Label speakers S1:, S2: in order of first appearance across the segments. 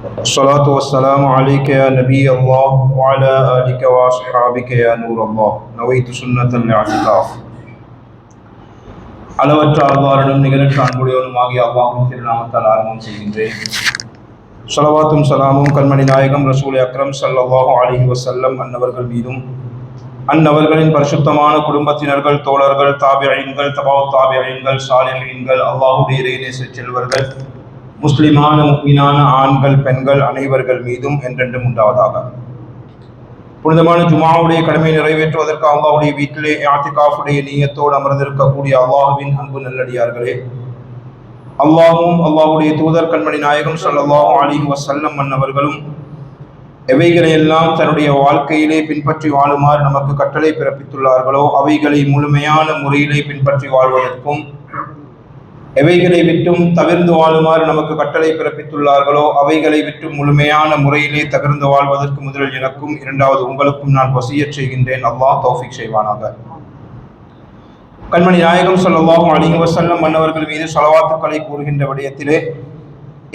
S1: الصلاة والسلام عليك يا نبي الله وعلى آلك وأصحابك يا نور الله نويت سنة الاعتكاف. அளவற்ற அல்லாஹ்விடம் நிகரற்ற அன்புடையவனுமாகிய அல்லாஹ்வின் திருநாமத்தால் ஆரம்பம் செய்கின்றேன். ஸலவாத்தும் ஸலாமும் கண்மணி நாயகம் ரசூல் அக்ரம் ஸல்லல்லாஹு அலைஹி வஸல்லம் அன்னவர்கள் மீதும் அன்னவர்களின் பரிசுத்தமான குடும்பத்தினர்கள், தோழர்கள், தாபிஈன்கள், தபவு தாபிஈன்கள், சாலிஹீன்கள், அல்லாஹ்வுடைய இறைநேச செல்வர்கள், முஸ்லிமான முஃமினான ஆண்கள், பெண்கள் அனைவர்கள் மீதும் என்றென்றும் உண்டாவதாக. புனிதமான ஜுமாவுடைய கடமை நிறைவேற்றுவதற்கு அல்லாஹ்வுடைய வீட்டிலே இஅ்திகாஃபுடைய நியத்தோடு அமர்ந்திருக்கக்கூடிய அல்லாஹ்வின் அன்பு நல்லடியார்களே, அல்லாஹ்வும் அல்லாஹ்வுடைய தூதர் கண்மணி நாயகம் ஸல்லல்லாஹு அலைஹி வஸல்லம் அன்னவர்களும் எவைகளையெல்லாம் தன்னுடைய வாழ்க்கையிலே பின்பற்றி வாழுமாறு நமக்கு கட்டளை பிறப்பித்துள்ளார்களோ அவைகளை முழுமையான முறையிலே பின்பற்றி வாழ்வதற்கும், எவைகளை விட்டும் தவிர்ந்து வாழுமாறு நமக்கு கட்டளை பிறப்பித்துள்ளார்களோ அவைகளை விட்டு முழுமையான முறையிலே தவிர்ந்து வாழ்வதற்கு முதலில் எனக்கும் இரண்டாவது உங்களுக்கும் நான் வசியத் செய்கின்றேன். அல்லாஹ் தௌஃபீக் செய்வானாக. கண்மணி நாயகம் ஸல்லல்லாஹு அலைஹி வஸல்லம் அன்னவர்கள் மீது ஸலவாத்துக்களை கூறுகின்ற விடயத்திலே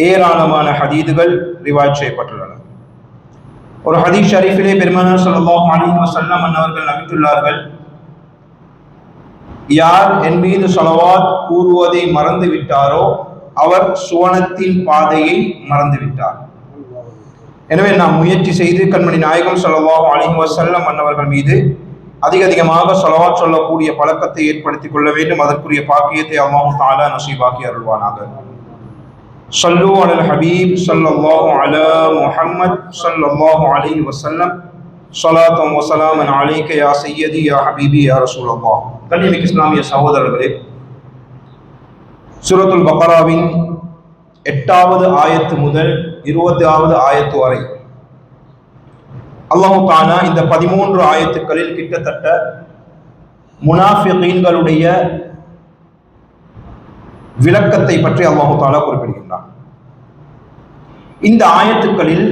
S1: ஏராளமான ஹதீதுகள் ரிவாயத் செய்யப்பட்டுள்ளன. ஒரு ஹதீஸ் ஷரீஃபிலே பெருமானார் ஸல்லல்லாஹு அலைஹி வஸல்லம் அன்னவர்கள் நபித்துள்ளார்கள், யார் என் மீது ஸலவாத் கூறுவதை மறந்து விட்டாரோ அவர் சுவனத்தின் பாதையை மறந்து விட்டார். எனவே நாம் முயற்சி செய்து கண்மணி நாயகம் ஸல்லல்லாஹு அலைஹி வஸல்லம் அன்னவர்கள் மீது அதிகமாக ஸலவாத் சொல்லக்கூடிய பழக்கத்தை ஏற்படுத்திக் கொள்ள வேண்டும். அதற்குரிய பாக்கியத்தை அல்லாஹ் தஆலா நசீபாக்கி அருள்வானாக. ஸல்லு அலல் ஹபீப் ஸல்லல்லாஹு அலா முஹம்மத் ஸல்லல்லாஹு அலைஹி வஸல்லம் ஸலாத்தம் வ ஸலாமன் அலைக யா சய்யதி யா ஹபீபி யா ரசூலல்லாஹ். கண்ணியமிக்க இஸ்லாமிய சகோதரர்களே, சூரத்துல் பக்ராவின் 8வது ஆயத்து முதல் 20வது ஆயத்து வரை அல்லாஹ் தஆலா இந்த 13 ஆயத்துக்களில் கிட்டத்தட்ட முனாஃபிகீன்களுடைய விளக்கத்தை பற்றி அல்லாஹ் தஆலா குறிப்பிடுகின்றான். இந்த ஆயத்துக்களில்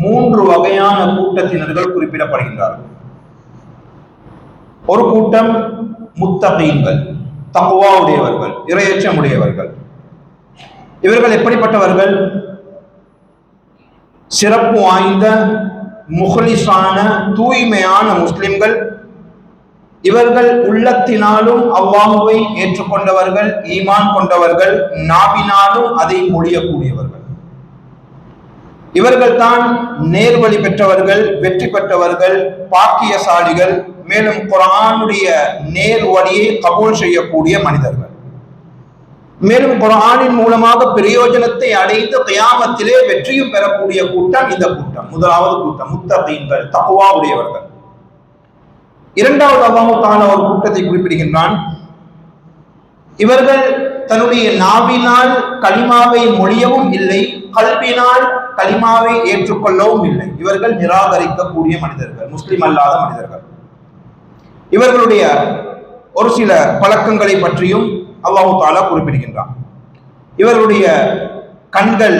S1: 3 வகையான கூட்டத்தினர்கள் குறிப்பிடப்படுகின்றார்கள். ஒரு கூட்டம் முத்தகீன்கள், தக்வா உடையவர்கள், இறையச்சம் உடையவர்கள். இவர்கள் எப்படிப்பட்டவர்கள்? சிறப்பு வாய்ந்த முஹ்லிஸான தூய்மையான முஸ்லிம்கள். இவர்கள் உள்ளத்தினாலும் அல்லாஹ்வை ஏற்றுக்கொண்டவர்கள், ஈமான் கொண்டவர்கள், நாவினாலும் அதை மொழியக்கூடியவர்கள். இவர்கள் தான் நேர்வழி பெற்றவர்கள், வெற்றி பெற்றவர்கள், பாக்கியசாலிகள். மேலும் குர்ஆனுடைய நேர் வழியை கபூல் செய்யக்கூடிய மனிதர்கள். மேலும் குர்ஆனின் மூலமாக பிரயோஜனத்தை அடைந்து கியாமத்திலே வெற்றியும் பெறக்கூடிய கூட்டம் இந்த கூட்டம். முதலாவது கூட்டம் முத்தகீன்கள், தக்வா உடையவர்கள். இரண்டாவது அல்லாஹ் தஆலா ஒரு கூட்டத்தை குறிப்பிடுகின்றான். இவர்கள் தன்னுடைய நாவினால் கலிமாவை மொழியவும் இல்லை, கல்பினால் கலிமாவை ஏற்றுக்கொள்ளவும் இல்லை. இவர்கள் நிராகரிக்கக்கூடிய மனிதர்கள், முஸ்லிம் அல்லாத மனிதர்கள். இவர்களுடைய ஒரு சில பழக்கங்களை பற்றியும் அல்லாஹ் தஆலா குறிப்பிடுகின்றான். இவர்களுடைய கண்கள்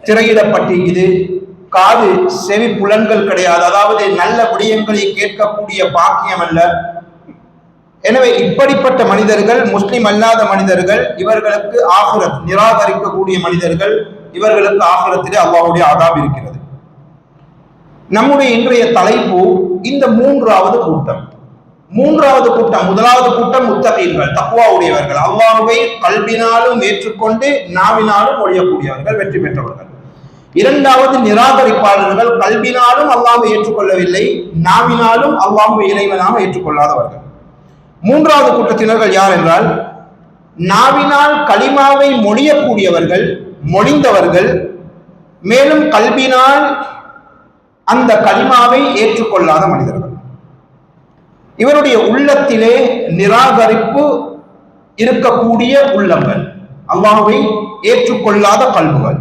S1: திரையிடப்பட்டிருக்குது, காது செவி புலன்கள் கிடையாது, அதாவது நல்ல விடயங்களை கேட்கக்கூடிய பாக்கியம் அல்ல. எனவே இப்படிப்பட்ட மனிதர்கள், முஸ்லிம் அல்லாத மனிதர்கள், இவர்களுக்கு ஆகிரத் நிராகரிக்கக்கூடிய மனிதர்கள், இவர்களுக்கு ஆகிரத்திலே அல்லாஹ்வுடைய அதாப் இருக்கிறது. நம்முடைய இன்றைய தலைப்பு இந்த 3வது கூட்டம். 3வது கூட்டம், முதலாவது கூட்டம் முத்தகீன்கள், தக்வா உடையவர்கள், அல்லாஹ்வை கல்பினாலும் ஏற்றுக்கொண்டு நாவினாலும் மொழியக்கூடியவர்கள், வெற்றி பெற்றவர்கள். இரண்டாவது நிராகரிப்பாளர்கள், கல்பினாலும் அல்லாஹ்வை ஏற்றுக்கொள்ளவில்லை, நாவினாலும் அல்லாஹ்வை இறைவனாக ஏற்றுக்கொள்ளாதவர்கள். 3வது கூட்டத்தினர்கள் யார் என்றால், நாவினால் கலிமாவை மொழியக்கூடியவர்கள், மொழிந்தவர்கள், மேலும் கல்பினால் அந்த கலிமாவை ஏற்றுக்கொள்ளாத மனிதர்கள். இவருடைய உள்ளத்திலே நிராகரிப்பு இருக்கக்கூடிய உள்ளங்கள், அல்லாஹ்வை ஏற்றுக்கொள்ளாத கல்புகள்.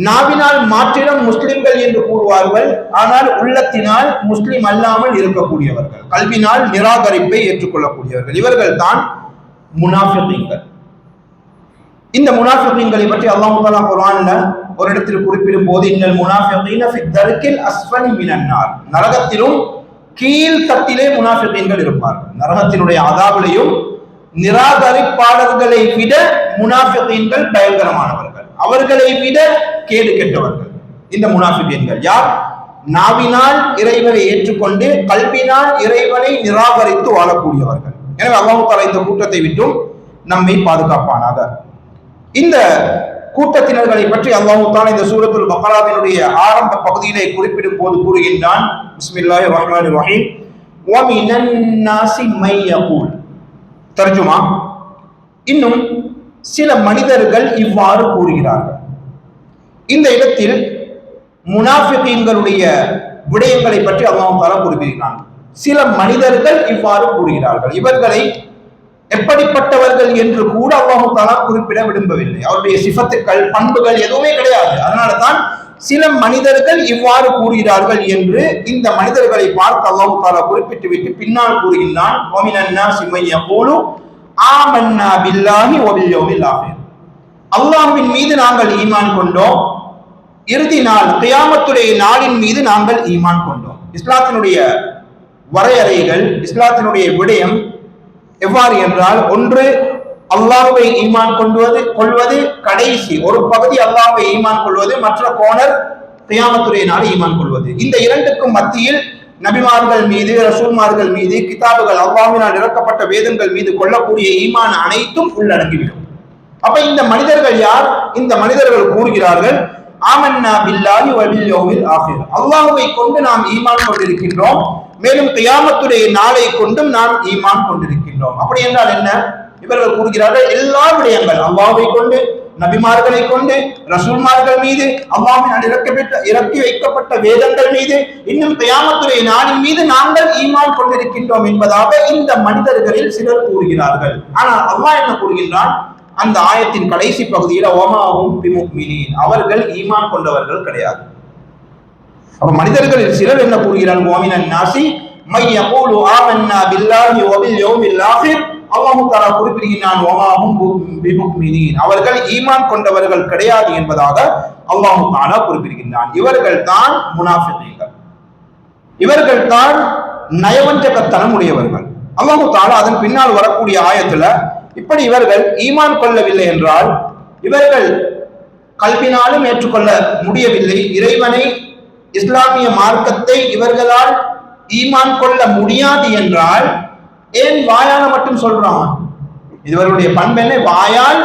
S1: நாவினால் மாற்றிடம் முஸ்லிம்கள் என்று கூறுவார்கள், ஆனால் உள்ளத்தினால் முஸ்லிம் அல்லாமல் இருக்கக்கூடியவர்கள், கல்வினால் நிராகரிப்பை ஏற்றுக்கொள்ளக்கூடியவர்கள். இவர்கள் தான் முனாஃபிகீன்கள். இந்த முனாஃபிகீன்களை பற்றி அல்லாஹ் தஆலா குர்ஆன்ல ஒரு இடத்தில் குறிப்பிடும் போது, இன்னல் முனாஃபிகீன ஃபி தர்கில் அஸ்ஃபலி மினன் நார், நரகத்திலும் கீழ் தட்டிலே முனாஃபிகீன்கள் இருப்பார்கள். நரகத்தினுடைய அதாபிலையும் நிராகரிப்பாளர்களை விட முனாஃபிகீன்கள் பயங்கரமானவர்கள், அவர்களை விட கேடு கெட்டவர்கள். இந்த முனாஃபிகீன்கள் யார்? நாவினால் இறைவனை ஏற்றுக்கொண்டு கல்வினால் இறைவனை நிராகரித்து வாழக்கூடியவர்கள். எனவே அல்லாஹ் தஆலா இந்த கூட்டத்தை விட்டும் நம்மை பாதுகாப்பானாக. இந்த கூட்டத்தினர்களை பற்றி அல்லாஹ் தஆலா இந்த சூரத்துல் பக்ராவினுடைய ஆரம்ப பகுதியிலே குறிப்பிடும் போது கூறுகின்றான், பிஸ்மில்லாஹிர் ரஹ்மானிர் ரஹீம், வ மினன் நாஸி மை யகூல். தர்ஜுமா, இன்னும் சில மனிதர்கள் இவ்வாறு கூறுகிறார்கள். இந்த இடத்தில் முனாஃபிகீன்களுடைய விடயங்களை பற்றி அல்லாஹ் தஆலா குறிப்பிடுகிறான். சில மனிதர்கள் இவ்வாறு கூறுகிறார்கள். இவர்களை எப்படிப்பட்டவர்கள் என்று கூட அல்லாஹ் தஆலா குறிப்பிட விரும்பவில்லை. அவருடைய சிஃபத்துக்கள், பண்புகள் எதுவுமே கிடையாது. அதனால தான் சில மனிதர்கள் இவ்வாறு கூறுகிறார்கள் என்று இந்த மனிதர்களை பார்த்து அல்லாஹ் தஆலா குறிப்பிட்டு விட்டு பின்னால் கூறுகின்றான், வ மினன் நாஸி மை யகூலு ஆமன்னா பில்லாஹி வ பில் யௌமில் ஆகிர். அல்லாஹ்வின் மீது நாங்கள் ஈமான் கொண்டோம், இறுதி நாள் கியாமத்துடைய நாளின் மீது நாங்கள் ஈமான் கொண்டோம். இஸ்லாத்தினுடைய வரையறைகள், இஸ்லாத்தினுடைய விடயம் எவ்வாறு என்றால், ஒன்று அல்லாஹ்வை ஈமான் கொள்வது கடைசி ஒரு பகுதி, அல்லாஹ்வை ஈமான் கொள்வது, மற்ற கோணர் கியாமத்துடைய நாள் ஈமான் கொள்வது. இந்த இரண்டுக்கும் மத்தியில் நபிமார்கள் மீது, ரசூல்மார்கள் மீது, கிதாபுகள், அல்லாஹ்வினால் இறக்கப்பட்ட வேதங்கள் மீது கொள்ளக்கூடிய ஈமான் அனைத்தும் உள்ளடங்கிவிடும். அப்ப இந்த மனிதர்கள் யார்? இந்த மனிதர்கள் கூறுகிறார்கள், ஆமன்னா பில்லாஹி வ பில் யௌமில் ஆகிர். அல்லாஹ்வை கொண்டு நாம் ஈமான் கொண்டிருக்கின்றோம், மேலும் கியாமத்துடைய நாளை கொண்டும் நாம் ஈமான் கொண்டிருக்கின்றோம். அப்படி என்றால் என்ன? இவர்கள் கூறுகிறார்கள், எல்லா விடயங்கள் அல்லாஹ்வை கொண்டு, நபிமார்களை கொண்டு, ரசூல்மார்கள் மீது, அல்லாஹ்வினால் இறக்கி வைக்கப்பட்ட வேதங்கள் மீது, இன்னும் கியாமத்துடைய நாளின் மீது நாங்கள் ஈமான் கொண்டிருக்கின்றோம் என்பதாக இந்த மனிதர்களில் சிலர் கூறுகிறார்கள். ஆனால் அல்லாஹ் என்ன கூறுகின்றான்? அந்த ஆயத்தின் கடைசி பகுதியில் வமாஹும் பிமுஃமினீன், அவர்கள் ஈமான் கொண்டவர்கள் கிடையாது. அப்ப மனிதர்களில் சிலர் என்ன கூறுகிறார்கள்? வ மினன் நாஸி மை யகூலு ஆமன்னா பில்லாஹி வ பில் யௌமில் ஆகிர். அல்லாஹ் தஆலா குறிப்பிடுகிறான், வமாஹும் பிமுஃமினீன், அவர்கள் ஈமான் கொண்டவர்கள் கிடையாது என்பதாக அல்லாஹ் தஆலா குறிப்பிடுகிறான். இவர்கள் தான் முனாஃபிகீன்கள், இவர்கள் தான் நயவஞ்சகத்தனம் உடையவர்கள். அல்லாஹ் தஆலா அதன் பின்னால் வரக்கூடிய ஆயத்துல இப்படி இவர்கள் ஈமான் கொள்ளவில்லை என்றால், இவர்கள் கல்வினாலும் ஏற்றுக்கொள்ள முடியவில்லை, இறைவனை, இஸ்லாமிய மார்க்கத்தை இவர்களால் ஈமான் கொள்ள முடியாது என்றால் ஏன் வாயால மட்டும் சொல்றாங்க? இவர்களுடைய பண்பு என்ன? வாயால்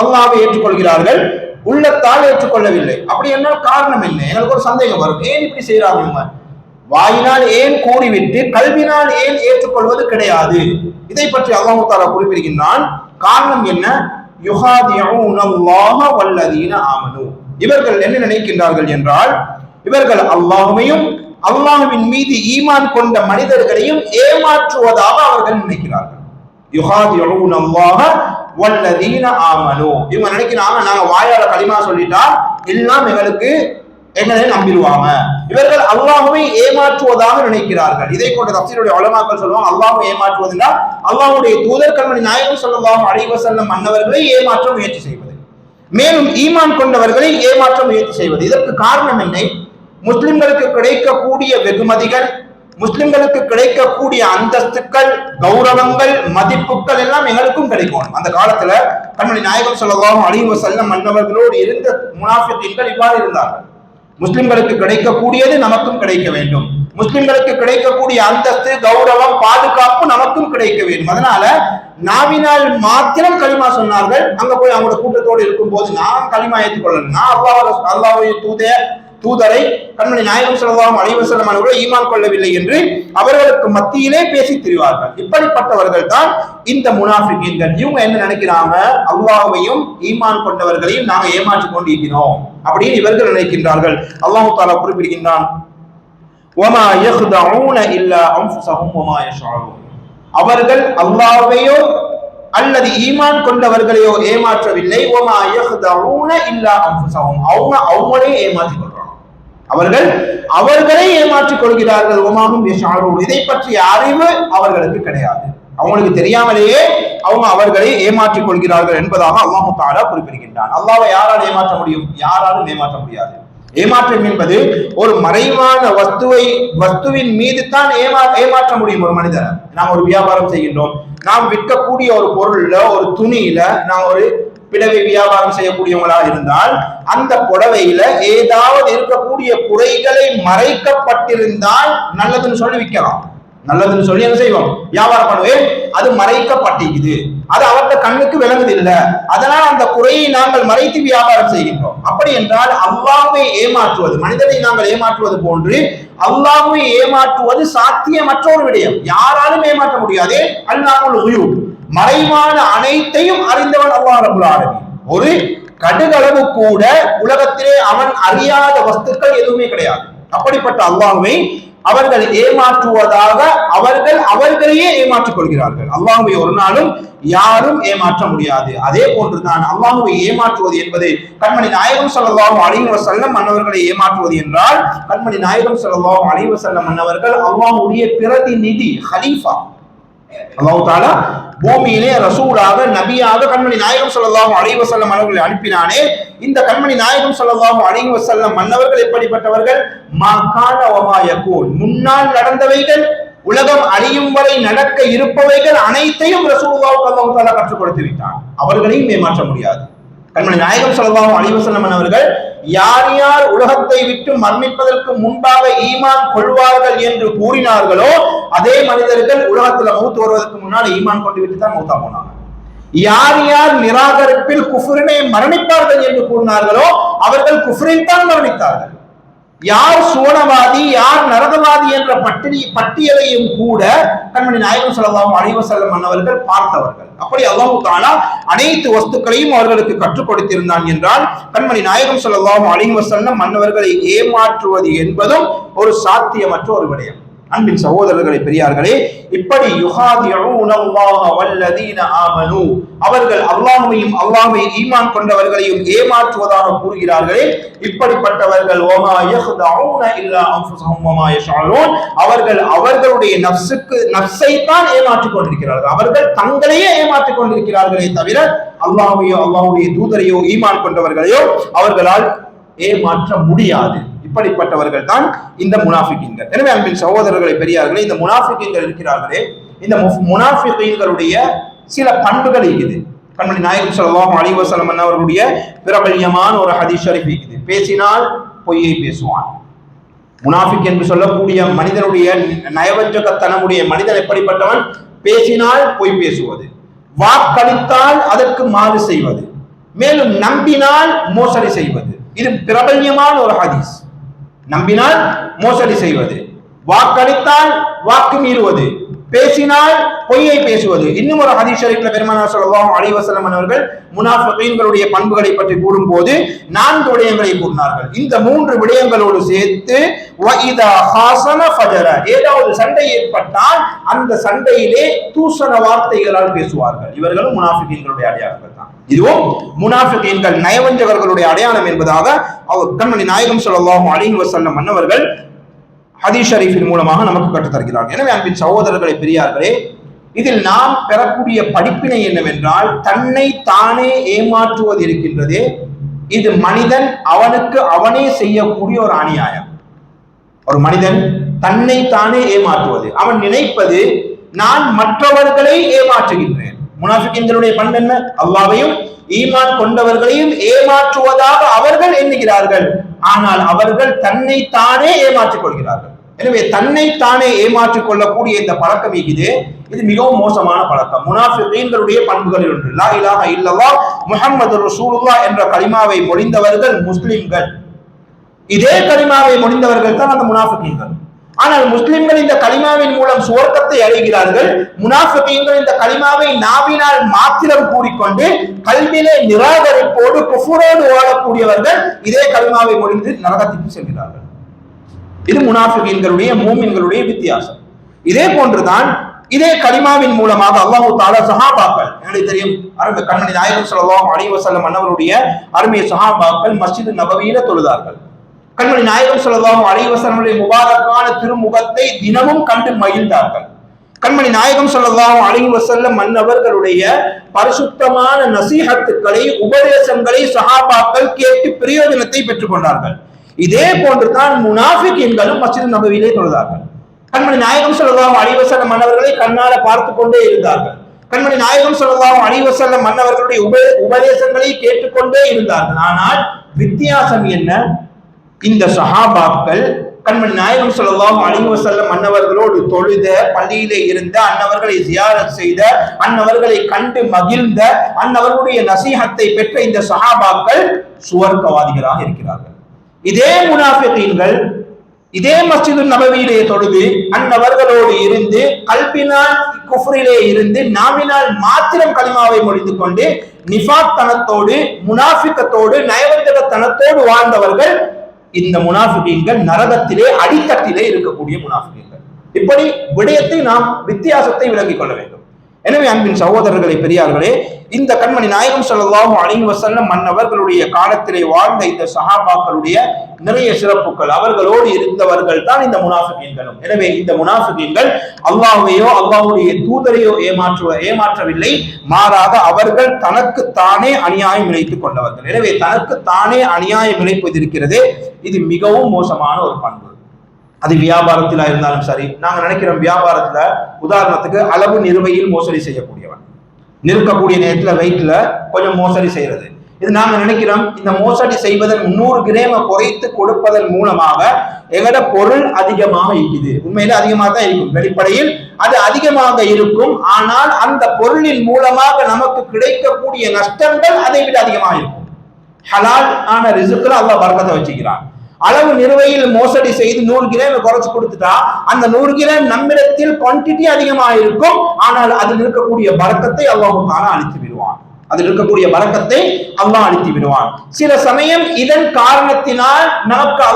S1: அல்லாஹ்வை ஏற்றுக்கொள்கிறார்கள், உள்ளத்தால் ஏற்றுக்கொள்ளவில்லை. அப்படி என்றால் காரணம் என்ன? எனக்கு ஒரு சந்தேகம் வரும், ஏன் இப்படி செய்யறாங்க இவங்க? வாயினால் ஏன் கூறிவிட்டு கல்வினால் ஏன் ஏற்றுக்கொள்வது கிடையாது? இதை பற்றி அல்லாஹ் தஆலா குறிப்பிடுகின்றான். காரணம் என்ன? யுஹாதிஊனல்லாஹ வல்லதீன ஆமனு. இவர்கள் என்ன நினைக்கின்றார்கள் என்றால், இவர்கள் அல்லாஹ்வையும் அல்லாஹ்வின் மீது ஈமான் கொண்ட மனிதர்களையும் ஏமாற்றுவதாக அவர்கள் நினைக்கிறார்கள். யுஹாதிஊனல்லாஹ வல்லதீன ஆமனு. இவங்க நினைக்கிறாங்க, நாங்க வாயால கலிமா சொல்லிட்டா எல்லாம் எங்களை நம்பிடுவாங்க. இவர்கள் அல்லாஹ்வை ஏமாற்றுவதாக நினைக்கிறார்கள். இதை கொண்ட தஃசீருடைய உலமாக்கள் சொல்லுவாங்க, அல்லாஹ்வை ஏமாற்றுவதுனா அல்லாஹ்வுடைய தூதர் கண்மணி நாயகம் ஸல்லல்லாஹு அலைஹி வஸல்லம் அன்னவர்களை ஏமாற்ற முயற்சி செய்வது, மேலும் ஈமான் கொண்டவர்களை ஏமாற்ற முயற்சி செய்வது. இதற்கு காரணம் என்ன? முஸ்லிம்களுக்கு கிடைக்கக்கூடிய வெகுமதிகள், முஸ்லிம்களுக்கு கிடைக்கக்கூடிய அந்தஸ்துக்கள், கௌரவங்கள், மதிப்புகள் எல்லாம் எங்களுக்கும் கிடைக்கும். அந்த காலத்துல கண்மணி நாயகம் ஸல்லல்லாஹு அலைஹி வஸல்லம் அன்னவர்களோடு இருந்த முனாஃபிகீன்கள் இவ்வாறு இருந்தார்கள். முஸ்லிம்களுக்கு கிடைக்கக்கூடியது நமக்கும் கிடைக்க வேண்டும், முஸ்லிம்களுக்கு கிடைக்கக்கூடிய அந்தஸ்து, கௌரவம், பாதுகாப்பு நமக்கும் கிடைக்க வேண்டும். அதனால நாவினால் மாத்திரம் களிமா சொன்னார்கள். அங்க போய் அவங்களோட கூட்டத்தோடு இருக்கும் போது நான் களிமா ஏற்றுக்கொள்ளணும், நான் அல்லாஹ்வுடைய தூதரை கண்மணி நாயகம் ஸல்லல்லாஹு அலைஹி வஸல்லம் அவர்களை ஈமான் கொள்ளவில்லை என்று அவர்களுக்கு மத்தியிலே பேசி திரிவார்கள். இப்படிப்பட்டவர்கள் தான் இந்த முனாஃபிகீன்கள். இவங்க என்ன நினைக்கிறாங்க? அல்லாஹ்வையும் ஈமான் கொண்டவர்களையும் நாங்க ஏமாற்றிக் கொண்டிருக்கிறோம் அப்படின்னு இவர்கள் நினைக்கின்றார்கள். அல்லாஹ் தஆலா குறிப்பிடுகின்றான், வமா யக்தஊன இல்லா அன்ஃபுஸஹும் வமா யஷ்ஊரூன். அவர்கள் அல்லாஹ்வையோ அல்லது ஈமான் கொண்டவர்களையோ ஏமாற்றவில்லை. வமா யக்தஊன இல்லா அன்ஃபுஸஹும், அவங்களே ஏமாற்றிக் கொள்றாங்க, அவர்களை ஏமாற்றிக் கொள்கிறார்கள். வமாஹும் யஷ்ஊரூன், இதை பற்றிய அறிவு அவர்களுக்கு கிடையாது, அவங்களுக்கு தெரியாமலேயே அவர்களை ஏமாற்றிக் கொள்கிறார்கள் என்பதாக அல்லாஹ் தஆலா குறிப்பிடுகின்றான். அல்லாஹ்வை யாரால் ஏமாற்ற முடியும்? யாராலும் ஏமாற்ற முடியாது. ஏமாற்றம் என்பது ஒரு மறைவான வஸ்துவின் மீது தான் ஏமாற்ற முடியும் ஒரு மனிதரை. நாம் ஒரு வியாபாரம் செய்கின்றோம், நாம் விற்கக்கூடிய ஒரு பொருள்ல, ஒரு துணியில நாம் ஒரு பிளவை வியாபாரம் செய்யக்கூடியவங்களா இருந்தால் அந்த புடவையில ஏதாவது இருக்கக்கூடிய குறைகளை மறைக்கப்பட்டிருந்தால் நல்லதுன்னு சொல்லி விற்கலாம். நல்லதுன்னு சொல்லி என்ன செய்வோம், வியாபாரம் பண்ணுவேன். அது மறைக்கப்பட்டிருக்குது, அது அவர்கிட்ட கண்ணுக்கு விளங்குது இல்ல, அதனால் அந்த குறையை நாங்கள் மறைத்து வியாபாரம் செய்கின்றோம். அப்படி என்றால் அல்லாஹ்வை ஏமாற்றுவது, மனிதனை நாங்கள் ஏமாற்றுவது போன்று அல்லாஹ்வை ஏமாற்றுவது சாத்தியமற்ற ஒரு விடயம். யாராலும் ஏமாற்ற முடியாது. அல்லாஹ்வுல் குயூப், மறைவான அனைத்தையும் அறிந்தவன் அல்லாஹ் ரப்பல் ஆலமீன். ஒரு கடுகளவு கூட உலகத்திலே அவன் அறியாத வஸ்துக்கள் எதுவுமே கிடையாது. அப்படிப்பட்ட அல்லாஹ்வை அவர்கள் ஏமாற்றுவதாக அவர்களையே ஏமாற்றிக் கொள்கிறார்கள். அல்லாஹ்வை ஒரு நாளும் யாரும் ஏமாற்ற முடியாது. அதே போன்றுதான் அல்லாஹ்வை ஏமாற்றுவது என்பது கண்மணி நாயகம் ஸல்லல்லாஹு அலைஹி வஸல்லம் மன்னவர்களை ஏமாற்றுவது என்றால், கண்மணி நாயகம் ஸல்லல்லாஹு அலைஹி வஸல்லம் மன்னவர்கள் அல்லாஹ்வுடைய பிரதிநிதி, ஹலீஃபா. அல்லாஹ் தஆலா பூமியிலே ரசூலாக நபியாக கண்மணி நாயகம் ஸல்லல்லாஹு அலைஹி வஸல்லம் அவர்களை அனுப்பினானே, இந்த கண்மணி நாயகம் ஸல்லல்லாஹு அலைஹி வஸல்லம் மன்னவர்கள் எப்படிப்பட்டவர்கள்? மா கான வ மா யகூன், முன்னால் நடந்தவைகள், உலகம் அழியும் வரை நடக்க இருப்பவைகள் அனைத்தையும் ரசூலுல்லாஹ்வுக்கு அல்லாஹ் தஆலா கற்றுக் கொடுத்து விட்டான். அவர்களையும் ஏமாற்ற முடியாது. கண்மணி நாயகம் ஸல்லல்லாஹு அலைஹி வஸல்லம் அவர்கள் யார் யார் உலகத்தை விட்டு மரணிப்பதற்கு முன்பாக ஈமான் கொள்வார்கள் என்று கூறினார்களோ அதே மனிதர்கள் உலகத்துல மௌத் வருவதற்கு முன்னால் ஈமான் கொண்டு விட்டு தான் மௌத்தா போனாங்க. யார் யார் நிராகரிப்பில் குஃப்ரினை மரணிப்பார்கள் என்று கூறினார்களோ அவர்கள் குஃப்ரில் தான் மரணித்தார்கள். யார் சுவனவாதி யார் நரகவாதி என்ற பட்டியலையும் கூட கண்மணி நாயகம் ஸல்லல்லாஹு அலைஹி வஸல்லம் அவர்கள் பார்த்தவர்கள். அப்படி அல்லாஹ் தஆலா அனைத்து வஸ்துக்களையும் அவர்களுக்கு கற்றுக் கொடுத்திருந்தான் என்றால் கண்மணி நாயகம் ஸல்லல்லாஹு அலைஹி வஸல்லம் மன்னவர்களை ஏமாற்றுவது என்பதும் ஒரு சாத்தியமற்ற ஒரு விடயம். அன்பின் சகோதரர்களே, பெரியார்களே, இப்படி யுஹாதிஊனல்லாஹ வல்லதீன ஆமனூ, அவர்கள் அல்லாஹ்வையும் அல்லாஹ்வை ஈமான் கொண்டவர்களையும் ஏமாற்றுவதாக கூறுகிறார்களே, இப்படிப்பட்டவர்கள் வமா யஹ்தஊன இல்லா அன்ஃபுஸஹும் வமா யஷ்ஊரூன், அவர்கள் அவர்களுடைய நஃப்ஸை தான் ஏமாற்றிக் கொண்டிருக்கிறார்கள். அவர்கள் தங்களையே ஏமாற்றிக் கொண்டிருக்கிறார்களே தவிர அல்லாஹ்வையோ அல்லாஹ்வுடைய தூதரையோ ஈமான் கொண்டவர்களையோ அவர்களால் ஏமாற்ற முடியாது. இப்படிப்பட்டவர்கள் தான் இந்த முனாஃபிகீன்கள். எனவே அன்பின் சகோதரர்களை, பெரியார்களே, இந்த முனாஃபிகீன்கள் இருக்கிறார்களே, இந்த முனாஃபிகீன்களுடைய சில பண்புகள் இருக்குது. கண்மணி நாயகம் ஸல்லல்லாஹு அலைஹி வஸல்லம் அவர்களுடைய பிரபல்யமான ஒரு ஹதீஸ் ஷரீஃப் இருக்குது. பேசினால் பொய்யை பேசுவான். முனாஃபிக் என்று சொல்லக்கூடிய மனிதனுடைய நயவஞ்சகத்தனமுடைய மனிதன் எப்படிப்பட்டவன்? பேசினால் பொய் பேசுவது, வாக்களித்தால் அதற்கு மாறு செய்வது, மேலும் நம்பினால் மோசடி செய்வது. இது பிரபல்யமான ஒரு ஹதீஸ். நம்பினால் மோசடி செய்வது, வாக்களித்தால் வாக்கு மீறுவது, பேசினால் பொய்யை பேசுவது. இன்னும் ஒரு ஹதீஸ் ஷரீஃப்ல பெருமானார் ஸல்லல்லாஹு அலைஹி வஸல்லம் அவர்கள் முனாஃபிகீன்களுடைய பண்புகளை பற்றி கூறும்போது 4 விடயங்களை கூறினார்கள். இந்த 3 விடயங்களோடு சேர்த்து வஇதா ஹாஸன ஃபஜர, ஏதாவது சண்டை ஏற்பட்டால் அந்த சண்டையிலே தூசண வார்த்தைகளால் பேசுவார்கள். இவர்களும் முனாஃபிகீன்களுடைய அடையாளங்கள் தான். இதுவும் முனாஃபிகீன்கள் நயவஞ்சகர்களுடைய அடையாளம் என்பதாக அவர் கண்மணி நாயகம் ஸல்லல்லாஹு அலைஹி வஸல்லம் அன்னவர்கள் ஹதீஸ் ஷரீஃபின் மூலமாக நமக்கு கற்றுத் தருகிறார்கள். எனவே அன்பின் சகோதரர்களை, பெரியார்களே, இதில் நாம் பெறக்கூடிய படிப்பினை என்னவென்றால், தன்னை தானே ஏமாற்றுவது இருக்கின்றதே, இது மனிதன் அவனுக்கு அவனே செய்யக்கூடிய ஒரு அநியாயம். ஒரு மனிதன் தன்னை தானே ஏமாற்றுவது, அவன் நினைப்பது நான் மற்றவர்களை ஏமாற்றுகின்றேன். முனாஃபிகீன்களுடைய பண்பு என்ன? அல்லாஹ்வையும் ஈமான் கொண்டவர்களையும் ஏமாற்றுவதாக அவர்கள் எண்ணுகிறார்கள். ஆனால் அவர்கள் தன்னை தானே ஏமாற்றிக் கொள்கிறார்கள். எனவே தன்னை தானே ஏமாற்றிக் கொள்ளக்கூடிய இந்த பழக்கம் இது மிகவும் மோசமான பழக்கம். முனாஃபிகீன்களுடைய பண்புகளில் ஒன்று. லா இலாஹ இல்லல்லாஹ் முஹம்மது ரசூலுல்லாஹ் என்ற கலிமாவை மொழிந்தவர்கள் முஸ்லிம்கள். இதே கலிமாவை மொழிந்தவர்கள் தான் அந்த முனாஃபிகீன்கள். ஆனால் முஸ்லிம்கள் இந்த கலிமாவின் மூலம் சுவர்க்கத்தை அடைகிறார்கள். முனாஃபிகீன்கள் இந்த கலிமாவை நாவினால் மாத்திரம் கூறிக்கொண்டு கல்வியிலே நிராகரிப்போடு குஃபுரோடு வாழக்கூடியவர்கள் இதே கலிமாவை மொழிந்து நரகத்திற்கு செல்கிறார்கள். இது முனாஃபிகீன்களுடைய மூமின்களுடைய வித்தியாசம். இதே போன்றுதான் இதே கலிமாவின் மூலமாக அல்லாஹ் தஆலா சஹாபாக்கள், எனக்கு தெரியும், கண்மணி நாயகம் ஸல்லல்லாஹு அலைஹி வஸல்லம் அன்னவருடைய அருமை சஹாபாக்கள் மஸ்ஜித் நபவியில தொழுதார்கள். கண்மணி நாயகம் ஸல்லல்லாஹு அலைஹி வஸல்லம் முபாரக்கான திருமுகத்தை தினமும் கண்டு மகிழ்ந்தார்கள். கண்மணி நாயகம் ஸல்லல்லாஹு அலைஹி வஸல்லம் மன்னவர்களுடைய பரிசுத்தமான நசீஹத்துக்களை, உபதேசங்களை சஹாபாக்கள் கேட்டு பிரயோஜனத்தை பெற்றுக் கொண்டார்கள். இதே போன்றுதான் முனாஃபிகீன்களும் மஸ்ஜித் நபவியிலே தொழுதார்கள். கண்மணி நாயகம் ஸல்லல்லாஹு அலைஹி வஸல்லம் மன்னவர்களை கண்ணால பார்த்து கொண்டே இருந்தார்கள். கண்மணி நாயகம் ஸல்லல்லாஹு அலைஹி வஸல்லம் மன்னவர்களுடைய உபதேசங்களை கேட்டுக்கொண்டே இருந்தார்கள். ஆனால் வித்தியாசம் என்ன? இந்த சஹாபாக்கள் கண்மணி நாயகம் ஸல்லல்லாஹு அலைஹி வஸல்லம் அன்னவர்களோடு தொழுத, பள்ளியிலே இருந்த, அன்னவர்களை ஜியாரத் செய்த, அன்னவர்களை கண்டு மகிழ்ந்த, அன்னவர்களுடைய நசீஹத்தை பெற்ற இந்த சஹாபாக்கள் சுவர்க்கவாதிகளாக இருக்கிறார்கள். இதே முனாஃபிகீன்கள் இதே மஸ்ஜிது நபவியிலே தொழுது அன்னவர்களோடு இருந்து கல்பினால் குஃப்ரிலே இருந்து நாமினால் மாத்திரம் கலிமாவை மொழிந்து கொண்டு நிஃபாக் தனத்தோடு முனாஃபிகத்தோடு நயவஞ்சகத்தனத்தோடு வாழ்ந்தவர்கள் இந்த முனாஃபிகீன்கள் நரகத்திலே அடித்தட்டிலே இருக்கக்கூடிய முனாஃபிகீன்கள். இப்படி விடயத்தை நாம் வித்தியாசத்தை விளங்கிக் கொள்ள வேண்டும். எனவே அன்பின் சகோதரர்களை, பெரியார்களே, இந்த கண்மணி நாயகம் ஸல்லல்லாஹு அலைஹி வஸல்லம் மன்னவர்களுடைய காலத்திலே வாழ்ந்த இந்த சஹாபாக்களுடைய நிறைய சிறப்புகள், அவர்களோடு இருந்தவர்கள் தான் இந்த முனாஃபிகீன்களும். எனவே இந்த முனாஃபிகீன்கள் அல்லாஹ்வையோ அல்லாஹ்வுடைய தூதரையோ ஏமாற்றவில்லை, மாறாக அவர்கள் தனக்கு தானே அநியாயம் இழைத்துக் கொண்டவர்கள். எனவே தனக்கு தானே அநியாயம் இழைப்பது இருக்கிறது, இது மிகவும் மோசமான ஒரு பண்பு. அது வியாபாரத்தில இருந்தாலும் சரி. நாங்க நினைக்கிறோம் வியாபாரத்துல உதாரணத்துக்கு அளவு நிறுவையில் மோசடி செய்யக்கூடியவன், நிற்கக்கூடிய நேரத்துல வெயிட்ல கொஞ்சம் மோசடி செய்யறது. இது நாங்க நினைக்கிறோம் இந்த மோசடி செய்வதன் 100 கிராம குறைத்து கொடுப்பதன் மூலமாக எங்கட பொருள் அதிகமாக இருக்குது. உண்மையில அதிகமாக தான் இருக்கும், வெளிப்படையில் அது அதிகமாக இருக்கும். ஆனால் அந்த பொருளின் மூலமாக நமக்கு கிடைக்கக்கூடிய நஷ்டங்கள் அதை விட அதிகமாக இருக்கும். ஹலால் ஆன ரிஸ்க்ல அல்லாஹ் பரக்கத்தை வச்சுக்கிறான். அளவு நிறுவையில் மோசடி செய்து 100 கிராம் குறைச்சு கொடுத்துட்டா அந்த 100 கிராம் நம்மிடத்தில் குவான்டிட்டி அதிகமாக இருக்கும். ஆனால் அதில் இருக்கக்கூடிய பரக்கத்தை அல்லாஹ் தஆலா அழித்து விடுவான். அதில் இருக்கக்கூடிய பரக்கத்தை அல்லாஹ் அழித்து விடுவான். சில சமயம் இதன் காரணத்தினால் நமக்கு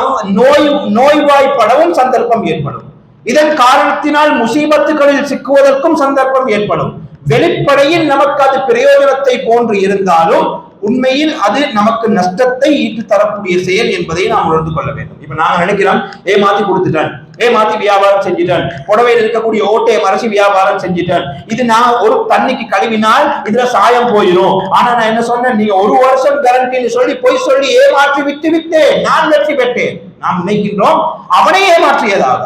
S1: நோய்வாய்ப்படவும் சந்தர்ப்பம் ஏற்படும். இதன் காரணத்தினால் முசீபத்துகளில் சிக்குவதற்கும் சந்தர்ப்பம் ஏற்படும். வெளிப்படையில் நமக்கு அது பிரயோஜனத்தை போன்று இருந்தாலும் உண்மையில் அது நமக்கு நஷ்டத்தை ஈட்டு தரக்கூடிய செயல் என்பதை நாம் உணர்ந்து கொள்ள வேண்டும். இப்ப நாங்க நினைக்கிறோம் ஏமாத்தி கொடுத்துட்டேன், ஏமாத்தி வியாபாரம் செஞ்சுட்டேன், புடவையில் இருக்கக்கூடிய ஓட்டையை மறைச்சு வியாபாரம் செஞ்சுட்டேன், இது நான் ஒரு தண்ணிக்கு கழுவினால் இதுல சாயம் போயிடும். ஆனா நான் என்ன சொன்னேன், நீங்க 1 வருஷம் கேரண்டின்னு சொல்லி பொய் சொல்லி ஏமாற்றி விட்டு நான் வெற்றி பெற்றேன். நாம் நினைக்கின்றோம் அவனை ஏமாற்றியதாக.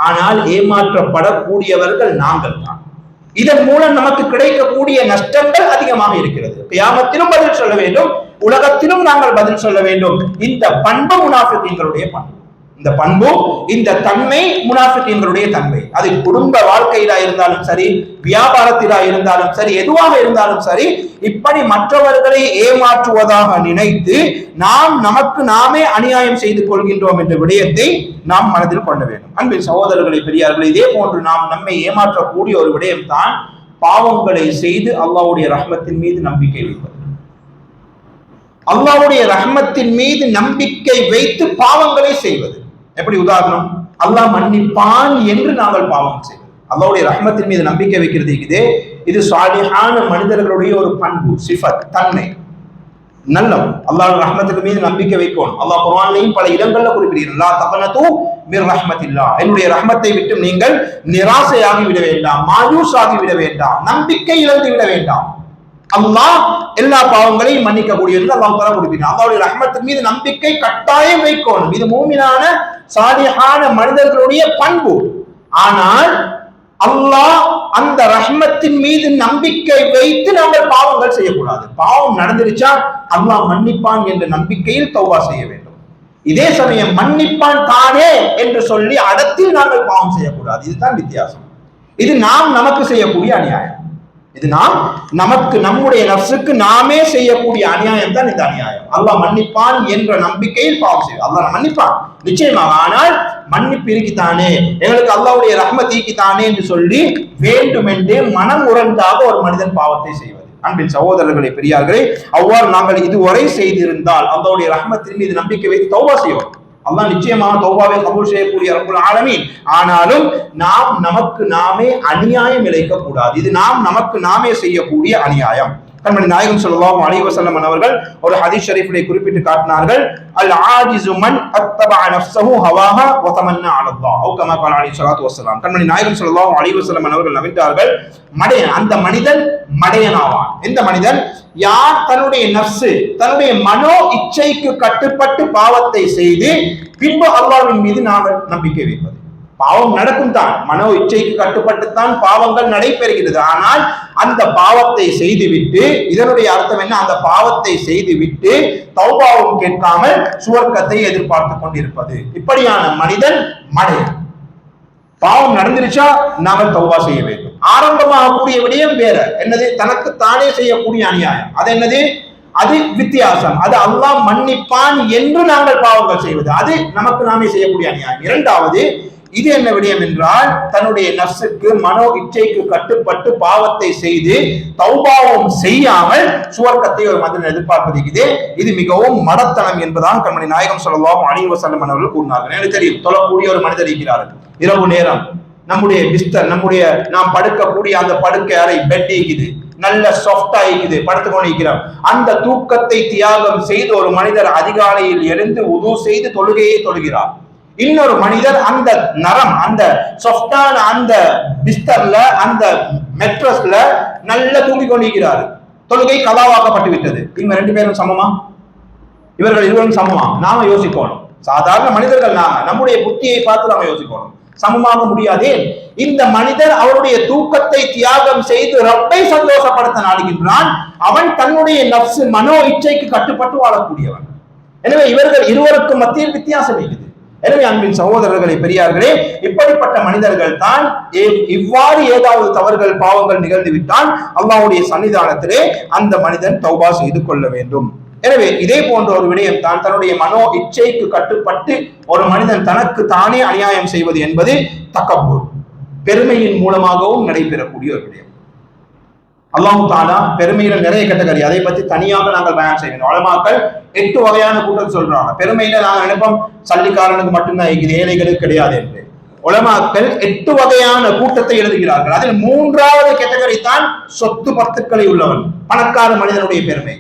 S1: ஆனால் ஏமாற்றப்படக்கூடியவர்கள் நாங்கள் தான். இதன் மூலம் நமக்கு கிடைக்கக்கூடிய நஷ்டங்கள் அதிகமாக இருக்கிறது. கியாமத்திலும் பதில் சொல்ல வேண்டும், உலகத்திலும் நாங்கள் பதில் சொல்ல வேண்டும். இந்த பண்பு முனாஃபிகீன்களுடைய பண்பு, இந்த பண்பு, இந்த தன்மை முனாஃபிகீன்களுடைய தன்மை. அது குடும்ப வாழ்க்கையிலா இருந்தாலும் சரி, வியாபாரத்திலா இருந்தாலும் சரி, எதுவாக இருந்தாலும் சரி, இப்படி மற்றவர்களை ஏமாற்றுவதாக நினைத்து நாம் நமக்கு நாமே அநியாயம் செய்து கொள்கின்றோம் என்ற விடயத்தை நாம் மனதில் கொள்ள வேண்டும். அன்பின் சகோதரர்களை, பெரியார்களே, இதே போன்று நாம் நம்மை ஏமாற்றக்கூடிய ஒரு விடயம் தான் பாவங்களை செய்து அல்லாஹ்வுடைய ரஹ்மத்தின் மீது நம்பிக்கை வைப்பது. அல்லாஹ்வுடைய ரஹ்மத்தின் மீது நம்பிக்கை வைத்து பாவங்களை செய்வது. எப்படி? உதாரணம், அல்லாஹ் மன்னிப்பான் என்று நாங்கள் பாவம் செய்வது. அல்லாஹ்வுடைய ரஹ்மத்தின் மீது நம்பிக்கை வைக்கிறது இருக்குது. இது சாலிஹான மனிதர்களுடைய ஒரு பண்பு, சிஃபத், தன்மை, நல்லம். அல்லாஹ்வுடைய ரஹ்மத்துக்கு மீது நம்பிக்கை வைக்கணும். அல்லாஹ் குர்ஆன்லயும் பல இடங்கள்ல குறிப்பிடுகிறார், லா தக்னது மிர் ரஹ்மத்தில்லாஹ், என்னுடைய ரஹ்மத்தை விட்டு நீங்கள் நிராசையாகி விட வேண்டாம், மாயூஸ் ஆகி விட வேண்டாம், நம்பிக்கை இழந்து விட வேண்டாம். அல்லாஹ் எல்லா பாவங்களையும் மன்னிக்க கூடியது அல்லாஹ் தஆலா குறிப்பிட்டார். அல்லாஹ்வுடைய ரஹ்மத்தின் மீது நம்பிக்கை கட்டாயம் வைக்கணும். இது மூமினான சாலிஹான மனிதர்களுடைய பண்பு. ஆனால் அல்லாஹ் அந்த ரஹ்மத்தின் மீது நம்பிக்கை வைத்து நாங்கள் பாவங்கள் செய்யக்கூடாது. பாவம் நடந்துருச்சா அல்லாஹ் மன்னிப்பான் என்ற நம்பிக்கையில் தௌபா செய்ய வேண்டும். இதே சமயம் மன்னிப்பான் தானே என்று சொல்லி அடத்தில் நாங்கள் பாவம் செய்யக்கூடாது. இதுதான் வித்தியாசம். இது நாம் நமக்கு செய்யக்கூடிய அநியாயம். இது நாம் நமக்கு, நம்முடைய நஃப்ஸுக்கு நாமே செய்யக்கூடிய அநியாயம் தான் இந்த அநியாயம். அல்லாஹ் மன்னிப்பான் என்ற நம்பிக்கையில் பாவம் செய்யும். அல்லாஹ் மன்னிப்பான் நிச்சயமாக. ஆனால் மன்னிப்பு இருக்கித்தானே, எங்களுக்கு அல்லாஹ்வுடைய ரஹ்மத் இருக்கித்தானே என்று சொல்லி வேண்டுமென்றே மனம் உறந்தாக ஒரு மனிதன் பாவத்தை செய்வது. அன்பின் சகோதரர்களே, பெரியார்களே, அவ்வாறு நாங்கள் இதுவரை செய்திருந்தால் அல்லாஹ்வுடைய ரஹ்மத்தின் மீது நம்பிக்கை வைத்து தௌபா செய்வோம். அல்லாஹ் நிச்சயமாக தௌபாவை கபூல் செய்யக்கூடிய ரப்புல் ஆலமீன். ஆனாலும் நாம் நமக்கு நாமே அநியாயம் இழைக்க கூடாது. இது நாம் நமக்கு நாமே செய்யக்கூடிய அநியாயம். கண்மணி நாயகம் ஸல்லல்லாஹு அலைஹி வஸல்லம் அவர்கள் ஒரு ஹதீஸ் ஷரீஃபிலே குறிப்பிட்டு காட்டினார்கள், அல் ஆஜிஸு மன் அத்தபஅ நஃப்ஸஹு ஹவாஹா வ தமன்னா அலல்லாஹ் அவ் கமா கால அலைஹி ஸலாத்து வஸலாம். கண்மணி நாயகம் ஸல்லல்லாஹு அலைஹி வஸல்லம் அவர்கள் நபித்தார்கள், மடையன், அந்த மனிதன் மடையனாவான். எந்த மனிதன்? யார் தன்னுடைய நஃப்ஸ், தன்னுடைய மனோ இச்சைக்கு கட்டுப்பட்டு பாவத்தை செய்து பின்பு அல்லாஹ்வின் மீது நாம் நம்பிக்கை வைப்பது. பாவம் நடக்கும் தான், மனோ இச்சைக்கு கட்டுப்பட்டுத்தான் பாவங்கள் நடைபெறுகிறது. ஆனால் அந்த பாவத்தை செய்துவிட்டு, இதனுடைய அர்த்தம் என்ன, அந்த பாவத்தை செய்துவிட்டு தௌபாவும் கேட்காமல் சுவர்க்கத்தை எதிர்பார்த்து கொண்டிருப்பது. இப்படியான மனிதன் மடையன். பாவம் நடந்துருச்சா நாங்கள் தௌபா செய்ய வேண்டும். ஆரம்பமாகக்கூடிய விடயம் வேற, என்னது, தனக்கு தானே செய்யக்கூடிய அநியாயம். அது என்னது, அது வித்தியாசம். அது அல்லாஹ் மன்னிப்பான் என்று நாங்கள் பாவங்கள் செய்வது, அது நமக்கு நாமே செய்யக்கூடிய அநியாயம். இரண்டாவது, இது என்ன விடயம் என்றால், தன்னுடைய நஃப்ஸுக்கு மனோ இச்சைக்கு கட்டுப்பட்டு பாவத்தை செய்து தௌபாவும் செய்யாமல் சுவர்க்கத்தை ஒரு மனிதன் எதிர்பார்ப்பது, இது மிகவும் மடத்தனம் என்பதாக கண்மணி நாயகம் ஸல்லல்லாஹு அலைஹி வஸல்லம் அவர்கள் கூறினார்கள். எனக்கு தெரியும், தொழக்கூடிய ஒரு மனிதர் இருக்கிறார்கள், இரவு நேரம் நம்முடைய பிஸ்தர், நாம் படுக்கக்கூடிய அந்த படுக்கை அறை பெட் இருக்குது, நல்ல சாஃப்டா இருக்குது, படுத்துக்கொண்டு இருக்கிறோம். அந்த தூக்கத்தை தியாகம் செய்து ஒரு மனிதர் அதிகாலையில் எழுந்து உது செய்து தொழுகையை தொழுகிறார். இன்னொரு மனிதர் அந்த நரம், அந்த சாஃப்டான அந்த பிஸ்தர்ல, அந்த மெட்ரஸ்ல நல்ல தூங்கி கொண்டிருக்கிறார். தொழுகை கலாவாக்கப்பட்டு விட்டது. இவங்க ரெண்டு பேரும் சமமா? இவர்கள் இருவரும் சமமா? நாம யோசிக்கணும். சாதாரண மனிதர்கள் நம்முடைய புத்தியை பார்த்து நாம யோசிக்கணும். சமமாக முடியாதே. இந்த மனிதர் அவருடைய தூக்கத்தை தியாகம் செய்து ரப்பை சந்தோஷப்படுத்த நாடுகின்றான். அவன் தன்னுடைய நஃப்ஸ் மனோ இச்சைக்கு கட்டுப்பட்டு வாழக்கூடியவன். எனவே இவர்கள் இருவருக்கும் மத்தியில் வித்தியாசம் இருக்குது. எனவே அன்பின் சகோதரர்களை, பெரியார்களே, இப்படிப்பட்ட மனிதர்கள் தான் இவ்வாறு ஏதாவது தவறுகள் பாவங்கள் நிகழ்ந்து விட்டால் அல்லாஹ்வுடைய சன்னிதானத்திலே அந்த மனிதன் தௌபா செய்து கொள்ள வேண்டும். எனவே இதே போன்ற ஒரு விடயம் தான் தன்னுடைய மனோ இச்சைக்கு கட்டுப்பட்டு ஒரு மனிதன் தனக்கு தானே அநியாயம் செய்வது என்பது தக்கபூர், பெருமையின் மூலமாகவும் நடைபெறக்கூடிய ஒரு விடயம். அல்லாஹ் தஆலா பெருமையில நிறைய கேட்டகரி, அதை பற்றி தனியாக நாங்கள் பயன் செய்யணும். உலமாக்கள் 8 வகையான கூட்டம் சொல்றாங்க. பெருமையில நாங்க நினைப்போம் சல்லிக்காரனுக்கு மட்டும்தான் இது, ஏழைகளுக்கு கிடையாது என்று. உலமாக்கள் 8 வகையான கூட்டத்தை எழுதுகிறார்கள். அதில் 3வது கேட்டகரி தான் சொத்து பத்துக்களை உள்ளவன், பணக்கார மனிதனுடைய பெருமை.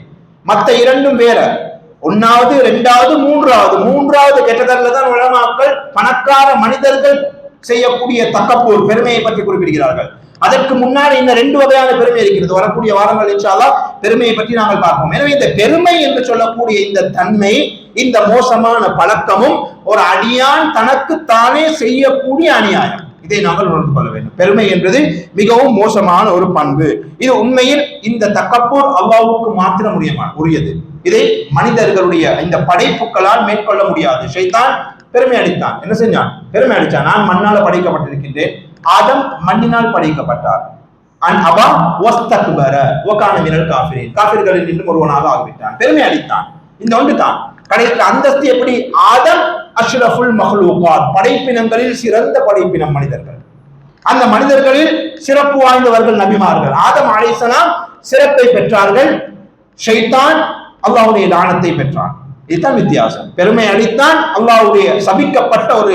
S1: மற்ற 2ம் வேற. 1வது 2வது 3வது கேட்டகரியில தான் உலமாக்கள் பணக்கார மனிதர்கள் செய்யக்கூடிய தக்கப்பூர் பெருமையை பற்றி குறிப்பிடுகிறார்கள். அதற்கு முன்னாடி இந்த 2 வகையான பெருமை இருக்கிறது. வரக்கூடிய வாரங்கள் இன்ஷா அல்லாஹ் பெருமையை பற்றி நாங்கள் பார்ப்போம். எனவே இந்த பெருமை என்று சொல்லக்கூடிய இந்த தன்மை, இந்த மோசமான பழக்கமும் ஒரு அடியான் தனக்கு தானே செய்யக்கூடிய அநியாயம். இதை நாங்கள் உணர்ந்து கொள்ள வேண்டும். பெருமை என்பது மிகவும் மோசமான ஒரு பண்பு. இது உண்மையில் இந்த தக்கப்பூர் அல்லாஹ்வுக்கு மாத்திரம் உரியது. இதை மனிதர்களுடைய இந்த படைப்புகளால் மேற்கொள்ள முடியாது. ஷைத்தான் பெருமை அடித்தான். என்ன செஞ்சான்? பெருமை அடித்தான். நான் மண்ணால படைக்கப்பட்டிருக்கின்றேன், ஆதம் மண்ணினால் படைக்கப்பட்டார். காஃபிர்களில் இன்னும் ஒருவனாக ஆகிவிட்டான். பெருமை அடித்தான். இந்த ஒன்று தான் கடைசியில் அந்தஸ்து எப்படி? ஆதம் அஷ்ரஃபுல் மஹ்லூகாத், படைப்பினங்களில் சிறந்த படைப்பினம் மனிதர்கள். அந்த மனிதர்களில் சிறப்பு வாய்ந்தவர்கள் நபிமார்கள். ஆதம் அலைஹிஸ்ஸலாம் சிறப்பை பெற்றார்கள், ஷைத்தான் அல்லாஹ்வுடைய லானத்தை பெற்றான். இதுதான் வித்தியாசம். பெருமை அடித்தான், அல்லாஹ்வுடைய சபிக்கப்பட்ட ஒரு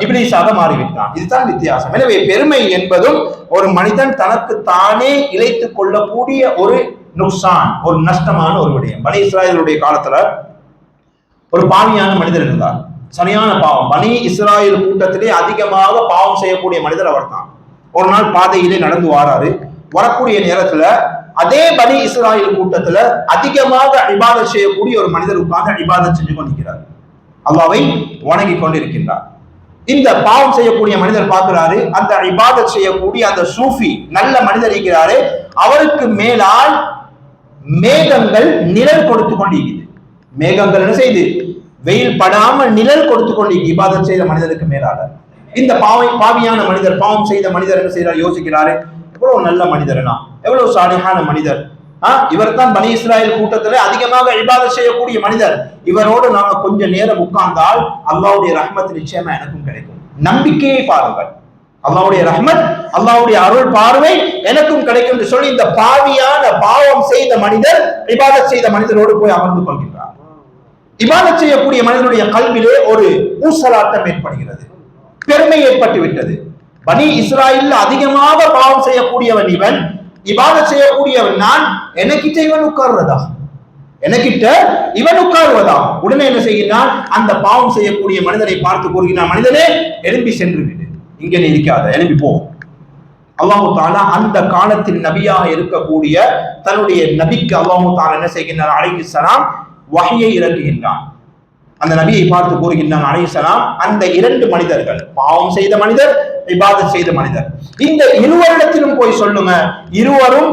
S1: இப்லீஸாக மாறிவிட்டான். இதுதான் வித்தியாசம். எனவே பெருமை என்பதும் ஒரு மனிதன் தனக்கு தானே இழைத்துக் கொள்ளக்கூடிய ஒரு நுக்சான், ஒரு நஷ்டமான ஒரு விடயம். பனி இஸ்ராயேலுடைய காலத்துல ஒரு பாவியான மனிதர் இருந்தார். சரியான பாவம். பனி இஸ்ராயேல் கூட்டத்திலே அதிகமாக பாவம் செய்யக்கூடிய மனிதர் அவர் தான். ஒரு நாள் பாதையிலே நடந்து வாராரு. வரக்கூடிய நேரத்துல அதே பனி இஸ்ராயேல் கூட்டத்துல அதிகமாக இபாதத் செய்யக்கூடிய ஒரு மனிதர் உட்கார்ந்து இபாதத் செஞ்சு கொண்டிருக்கிறார். அல்லாஹ்வை வணங்கி கொண்டிருக்கின்றார். இந்த பாவம் செய்யக்கூடிய மனிதர் பார்க்கிறாரு, அந்த இபாதத் செய்யக்கூடிய அந்த சூஃபி நல்ல மனிதர் இருக்கிறாரு, அவருக்கு மேலால் மேகங்கள் நிழல் கொடுத்து கொண்டிருக்கிறது. மேகங்கள் என்ன செய்து? வெயில் படாமல் நிழல் கொடுத்து கொண்டிருக்கிறது இபாதத் செய்த மனிதருக்கு மேலால. இந்த பாவியான மனிதர், பாவம் செய்த மனிதர் என்ன செய்யறாரு? யோசிக்கிறாரு, எவ்வளவு நல்ல மனிதர்னா, எவ்வளவு சாலிஹான மனிதர். இவர் தான் பனி இஸ்ராயேல் கூட்டத்திலே அதிகமாக இபாதத் செய்யக்கூடிய மனிதர். இவரோடு நாம கொஞ்ச நேரம் உட்கார்ந்தால் அல்லாஹ்வுடைய ரஹ்மத் நிச்சயமா எனக்கும் கிடைக்கும். நம்பிக்கையை பாருங்கள். அல்லாஹ்வுடைய ரஹ்மத், அல்லாஹ்வுடைய அருள் பார்வை எனக்கும் கிடைக்கும் என்று சொல்லி இந்த பாவியான பாவம் செய்த மனிதர் இபாதத் செய்த மனிதரோடு போய் அமர்ந்து கொள்கின்றார். இபாதத் செய்யக்கூடிய மனிதனுடைய கல்விலே ஒரு ஊசலாட்டம் ஏற்படுகிறது, பெருமை ஏற்பட்டு விட்டது. பனி இஸ்ராயேல் அதிகமாக பாவம் செய்யக்கூடியவன் இவன், இபாதத் செய்யக்கூடியவன் நான், எனக்கிட்ட இவன் உட்கார்றதா, எனக்கிட்ட இவன் உட்காருவதா? உடனே என்ன செய்கிறான்? அந்த பாவம் செய்யக்கூடிய மனிதனை பார்த்து கூறுகிறான், மனிதனே எழும்பி சென்று விடு, இங்க நீ இருக்காத, எழும்பி போ. அல்லாஹு தஆலா அந்த காலத்தில் நபியாக இருக்கக்கூடிய தன்னுடைய நபிக்கு அல்லாஹு தஆலா என்ன செய்கின்றார்? அலைஹிஸ்ஸலாம் வஹ்யை இறக்குகின்றான். அந்த நபியை பார்த்து கூறுகின்றான் அலைஹிஸ்ஸலாம், அந்த இரண்டு மனிதர்கள், பாவம் செய்த மனிதர், இபாதத் செய்த மனிதர், இந்த இருவரிடத்திலும் போய் சொல்லுங்க, இருவரும்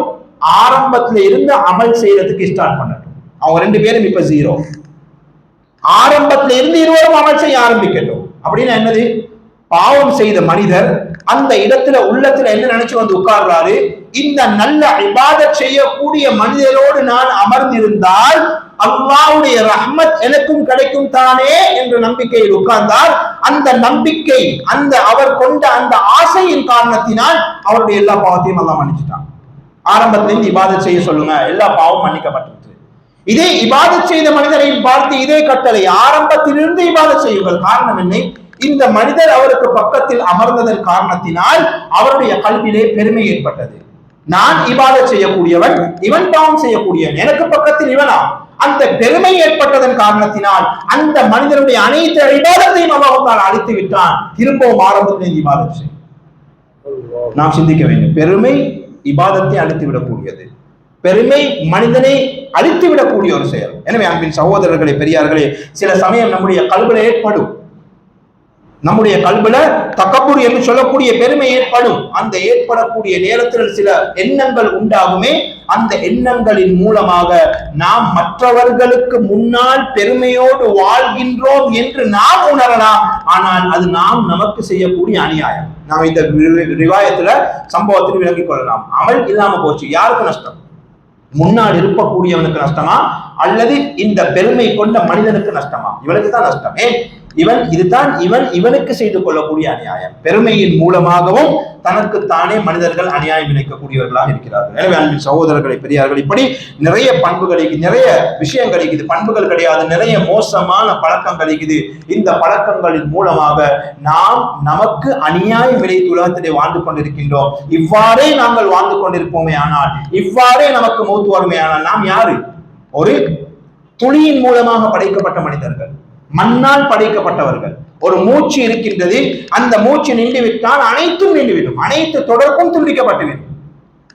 S1: ஆரம்பத்துல இருந்து அமல் செய்யறதுக்கு ஸ்டார்ட் பண்ணட்டும். அவங்க ரெண்டு பேரும் இப்ப ஜீரோ. ஆரம்பத்துல இருந்து இருவரும் அமல் செய்ய ஆரம்பிக்கட்டும். அப்படின்னா என்னது? பாவம் செய்த மனிதர் அந்த இடத்துல உள்ளத்துல என்ன நினைச்சு வந்து உட்கார்றாரு, இந்த நல்ல இபாதத் செய்யக்கூடிய மனிதரோடு நான் அமர்ந்திருந்தால் அல்லாஹ்வுடைய ரஹ்மத் எனக்கும் கிடைக்கும் தானே என்ற நம்பிக்கையில் உட்கார்ந்தார். அந்த நம்பிக்கை, அந்த அவர் கொண்ட அந்த ஆசையின் காரணத்தினால் அவருடைய எல்லா பாவத்தையும் அல்லாஹ் மன்னிச்சுட்டான். ஆரம்பத்திலிருந்து இபாதத் செய்ய சொல்லுங்க, எல்லா பாவம் மன்னிக்கப்பட்டிருக்கு. இதே இபாதத் செய்த மனிதரை பார்த்து இதே கட்டளை, ஆரம்பத்திலிருந்து இபாதத் செய்யுங்கள். காரணம் என்ன? இந்த மனிதர் அவருக்கு பக்கத்தில் அமர்ந்ததன் காரணத்தினால் அவருடைய கல்வியிலே பெருமை ஏற்பட்டது. நான் இபாதத் செய்யக்கூடியவன், இவன் பாவம் செய்யக்கூடியவன், எனக்கு பக்கத்தில் இவனா, அந்த பெருமை ஏற்பட்டதன் காரணத்தினால் அந்த மனிதனுடைய அனைத்து இபாதத்தையும் அல்லாஹ் அழித்து விட்டான். திரும்பவும் ஆரம்பத்தில் இபாதத் செய்யும். நாம் சிந்திக்க வேண்டும். பெருமை இபாதத்தை அழித்து விடக்கூடியது. பெருமை மனிதனை அழித்து விடக்கூடிய ஒரு செயல். எனவே அன்பின் சகோதரர்களே, பெரியார்களே, சில சமயம் நம்முடைய கல்வில ஏற்படும், நம்முடைய கல்வில தக்கபுர் என்று சொல்லக்கூடிய பெருமை ஏற்படும். அந்த ஏற்படக்கூடிய நேரத்தில் சில எண்ணங்கள் உண்டாகுமே, அந்த எண்ணங்களின் மூலமாக நாம் மற்றவர்களுக்கு முன்னால் பெருமையோடு வாழ்கின்றோம் என்று நாம் உணரலாம். ஆனால் அது நாம் நமக்கு செய்யக்கூடிய அநியாயம். நாம் இந்த ரிவாயத்துல சம்பவத்தில் விளங்கிக் கொள்ளலாம். அமல் இல்லாம போச்சு, யாருக்கு நஷ்டம்? முன்னால் இருக்கக்கூடியவனுக்கு நஷ்டமா, அல்லது இந்த பெருமை கொண்ட மனிதனுக்கு நஷ்டமா? இவனுக்கு தான் நஷ்டம். இவனுக்கு செய்து கொள்ளக்கூடிய அநியாயம். பெருமையின் மூலமாகவும் தனக்குத்தானே மனிதர்கள் அநியாயம் இணைக்கக்கூடியவர்களாக இருக்கிறார்கள். எனவே அன்பின் சகோதரர்களை, பெரியார்கள், இப்படி நிறைய பண்புகள், நிறைய விஷயங்கள் இருக்குது. பண்புகள் கிடையாது, நிறைய மோசமான பழக்கங்கள் இருக்குது. இந்த பழக்கங்களின் மூலமாக நாம் நமக்கு அநியாயம் விளைத்து உலகத்திலே வாழ்ந்து கொண்டிருக்கின்றோம். இவ்வாறே நாங்கள் வாழ்ந்து கொண்டிருப்போமே ஆனால், இவ்வாறே நமக்கு மௌத்து வருமே ஆனால், நாம் யாரு? ஒரு துளியின் மூலமாக படைக்கப்பட்ட மனிதர்கள், மண்ணால் படைக்கப்பட்டவர்கள். ஒரு மூச்சு இருக்கின்றது, அந்த மூச்சு நின்றுவிட்டால் அனைத்தும் நின்றுவிடும், அனைத்து தொடர்பும் துண்டிக்கப்பட்டுவிடும்.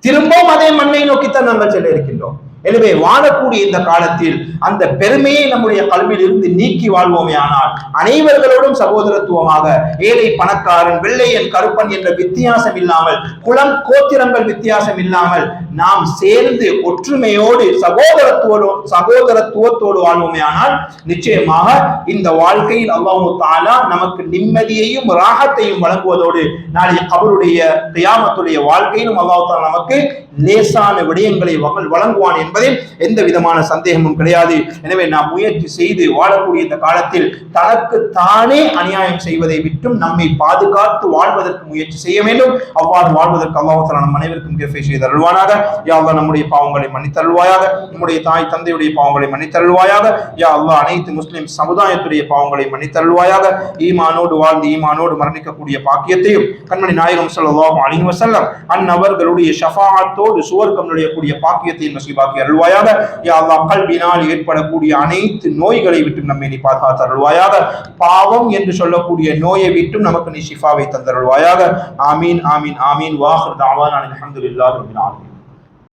S1: திரும்பவும் அதே மண்ணை நோக்கித்தான் நாங்கள் செல்ல இருக்கின்றோம். எனவே வாழக்கூடிய இந்த காலத்தில் அந்த பெருமையை நம்முடைய கல்வியில் இருந்து நீக்கி வாழ்வோமே ஆனால், அனைவர்களோடும் சகோதரத்துவமாக, ஏழை பணக்காரன், வெள்ளையன் கருப்பன் என்ற வித்தியாசம் இல்லாமல், குலம் கோத்திரங்கள் வித்தியாசம் இல்லாமல் நாம் சேர்ந்து ஒற்றுமையோடு சகோதரத்துவத்தோடு வாழ்வோமே ஆனால், நிச்சயமாக இந்த வாழ்க்கையில் அல்லாஹ் தஆலா நமக்கு நிம்மதியையும் ராகத்தையும் வழங்குவதோடு, நாளைய கபருடைய கியாமத்துடைய வாழ்க்கையிலும் அல்லாஹ் தஆலா நமக்கு லேசான விடயங்களை வழங்குவான் என்பதில் எந்த விதமான சந்தேகமும் கிடையாது. எனவே நாம் முயற்சி செய்து வாழக்கூடிய இந்த காலத்தில் தனக்கு தானே அநியாயம் செய்வதை விட்டும் நம்மை பாதுகாத்து வாழ்வதற்கு முயற்சி செய்ய வேண்டும். அவ்வாறு வாழ்வதற்கு அல்லாஹ் தஆலா நம் அனைவருக்கும் கிருபை செய்து அருள்வானாக. யா அல்லாஹ் நம்முடைய பாவங்களை மன்னித்தருள்வாயாக, நம்முடைய தாய் தந்தையுடைய பாவங்களை மன்னித்தருள்வாயாக. யா அல்லாஹ் அனைத்து முஸ்லிம் சமுதாயத்துடைய பாவங்களை மன்னித்தருள்வாயாக. ஈமானோடு வாழ்ந்து ஈமானோடு மரணிக்கக்கூடிய பாக்கியத்தையும் கண்மணி நாயகம் ஸல்லல்லாஹு அலைஹி வஸல்லம் அன்னவர்களுடைய ஷஃபாஅத்தோடு சுவர்க்கம் நுழையக்கூடிய பாக்கியத்தையும் நசீபாக்கி அருள்வாயாக. யா அல்லாஹ் கல்பினால் ஏற்படக்கூடிய அனைத்து நோய்களை விட்டு நம்மை நீ பாதுகாத்து அருள்வாயாக. பாவம் என்று சொல்லக்கூடிய நோயை விட்டும் நமக்கு நீ ஷிஃபாவை தந்தருள்வாயாக. ஆமீன் ஆமீன் ஆமீன். வாஹிர் தஅவானா அல்ஹம்துலில்லாஹி ரப்பில் ஆலமீன்.